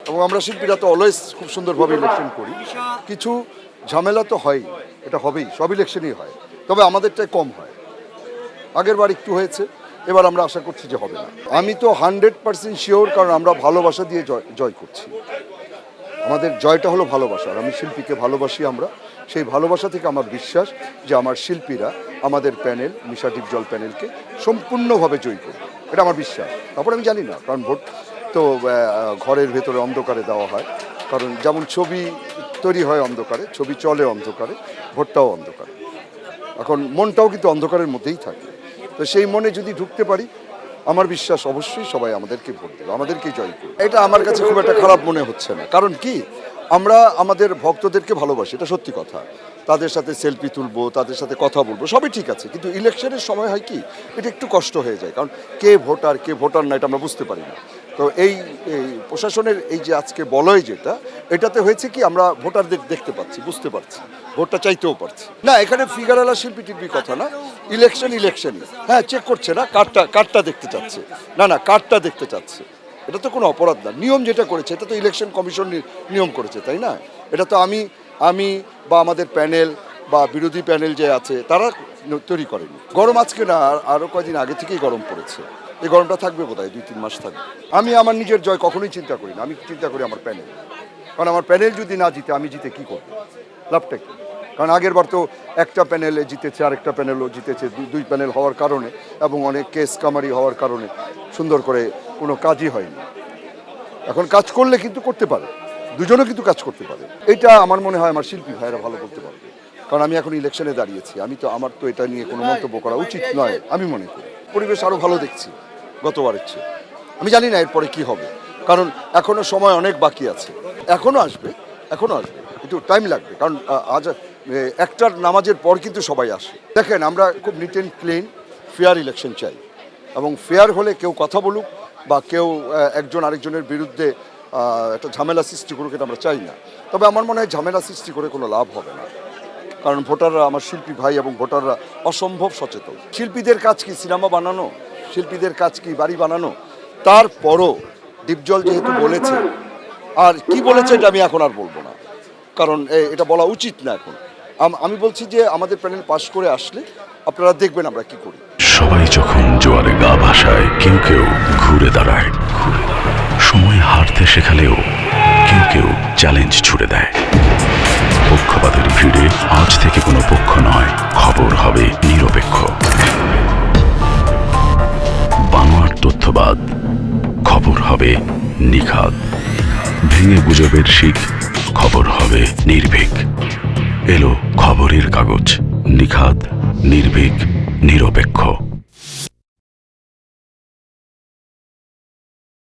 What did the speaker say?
এবং আমরা শিল্পীরা তো অলওয়েজ খুব সুন্দরভাবে ইলেকশন করি, কিছু ঝামেলা তো হয়, এটা হবেই, সব ইলেকশনই হয়, তবে আমাদেরটাই কম হয়। আগের বার একটু হয়েছে, এবার আমরা আশা করছি যে হবে না। আমি তো 100% শিওর, কারণ আমরা ভালোবাসা দিয়ে জয় করছি। আমাদের জয়টা হলো ভালোবাসার। আমি শিল্পীকে ভালোবাসি, আমরা সেই ভালোবাসা থেকে আমার বিশ্বাস যে আমার শিল্পীরা আমাদের প্যানেল মিশা ডিপজল প্যানেলকে সম্পূর্ণভাবে জয়ী করবে, এটা আমার বিশ্বাস। তারপর আমি জানি না, কারণ ভোট তো ঘরের ভেতরে অন্ধকারে দেওয়া হয়, কারণ যেমন ছবি তৈরি হয় অন্ধকারে, ছবি চলে অন্ধকারে, ভোটটাও অন্ধকারে। এখন মনটাও কিন্তু অন্ধকারের মধ্যেই থাকে, তো সেই মনে যদি ঢুকতে পারি, আমার বিশ্বাস অবশ্যই সবাই আমাদেরকে ভোট দেবে, আমাদেরকেই জয় করবে। এটা আমার কাছে খুব একটা খারাপ মনে হচ্ছে না, কারণ কি আমরা আমাদের ভক্তদেরকে ভালোবাসি, এটা সত্যি কথা। তাদের সাথে সেলফি তুলবো, তাদের সাথে কথা বলবো, সবই ঠিক আছে, কিন্তু ইলেকশনের সময় হয় কি এটা একটু কষ্ট হয়ে যায়, কারণ কে ভোটার না এটা আমরা বুঝতে পারি না। তো এই প্রশাসনের এই যে আজকে বলয় যেটা, এটাতে হয়েছে কি আমরা ভোটারদের দেখতে পাচ্ছি, বুঝতে পারছি, ভোটটা চাইতেও পারছি না। এখানে ফিগারওয়ালা শিল্পী টিল্পি কথা না, ইলেকশনই হ্যাঁ চেক করছে না, কার্ডটা দেখতে চাচ্ছে, না কার্ডটা দেখতে চাচ্ছে, এটা তো কোনো অপরাধ না। নিয়ম যেটা করেছে এটা তো ইলেকশন কমিশন নিয়ম করেছে, তাই না? এটা তো আমি বা আমাদের প্যানেল বা বিরোধী প্যানেল যে আছে তারা তৈরি করেনি। গরম আজকে না, আরও কয়েকদিন আগে থেকেই গরম পড়েছে। এই গরমটা থাকবে বোধহয় 2-3 মাস থাকবে। আমি আমার নিজের জয় কখনোই চিন্তা করি না, আমি চিন্তা করি আমার প্যানেল, কারণ আমার প্যানেল যদি না জিতে আমি জিতে কী করবো, লাভটা কী? কারণ আগের বার তো একটা প্যানেলে জিতেছে, আরেকটা প্যানেলও জিতেছে, দুই প্যানেল হওয়ার কারণে এবং অনেক কেস কামারি হওয়ার কারণে সুন্দর করে কোনো কাজই হয়নি। এখন কাজ করলে কিন্তু করতে পারে, দুজনও কিন্তু কাজ করতে পারে। এটা আমার মনে হয় আমার শিল্পী ভাইয়েরা ভালো করতে পারবে, কারণ আমি এখন ইলেকশনে দাঁড়িয়েছি, আমার তো এটা নিয়ে কোনো মন্তব্য করা উচিত নয় আমি মনে করি। পরিবেশ আরও ভালো দেখছি গতবারের চেয়ে। আমি জানি না এরপরে কি হবে, কারণ এখনও সময় অনেক বাকি আছে, এখনও আসবে, একটু টাইম লাগবে, কারণ আজ একটার নামাজের পর কিন্তু সবাই আসে। দেখেন, আমরা খুব neat and clean fair election চাই, এবং ফেয়ার হলে কেউ কথা বলুক বা কেউ একজন আরেকজনের বিরুদ্ধে একটা ঝামেলা সৃষ্টি করুক, এটা আমরা চাই না। তবে আমার মনে হয় ঝামেলা সৃষ্টি করে কোনো লাভ হবে না, কারণ ভোটাররা, আমার শিল্পী ভাই এবং ভোটাররা অসম্ভব সচেতন। শিল্পীদের কাজ কি সিনেমা বানানো, শিল্পীদের কাজ কি বাড়ি বানানো? তারপরও ডিপজল যেহেতু বলেছে, আর কি বলেছে এটা আমি এখন আর বলবো না, কারণ এটা বলা উচিত না এখন। আমি বলছি যে আমাদের প্যানেল পাশ করে আসলে আপনারা দেখবেন আমরা কি করি। সবাই যখন জোয়ারে গা ভাসায়, কেউ ঘুরে দাঁড়ায়, সময় হারতে শেখালেও কেউ চ্যালেঞ্জ ছুড়ে দেয়। পক্ষপাতের ভিড়ে আজ থেকে কোনো পক্ষ নয়, খবর হবে নিরপেক্ষ। বানোয়ার তথ্যবাদ, খবর হবে নিখাদ। ভেঙে গুজবের শিখ, খবর হবে নির্ভীক। এলো খবরের কাগজ, নিখাদ, নির্ভীক, নিরপেক্ষ।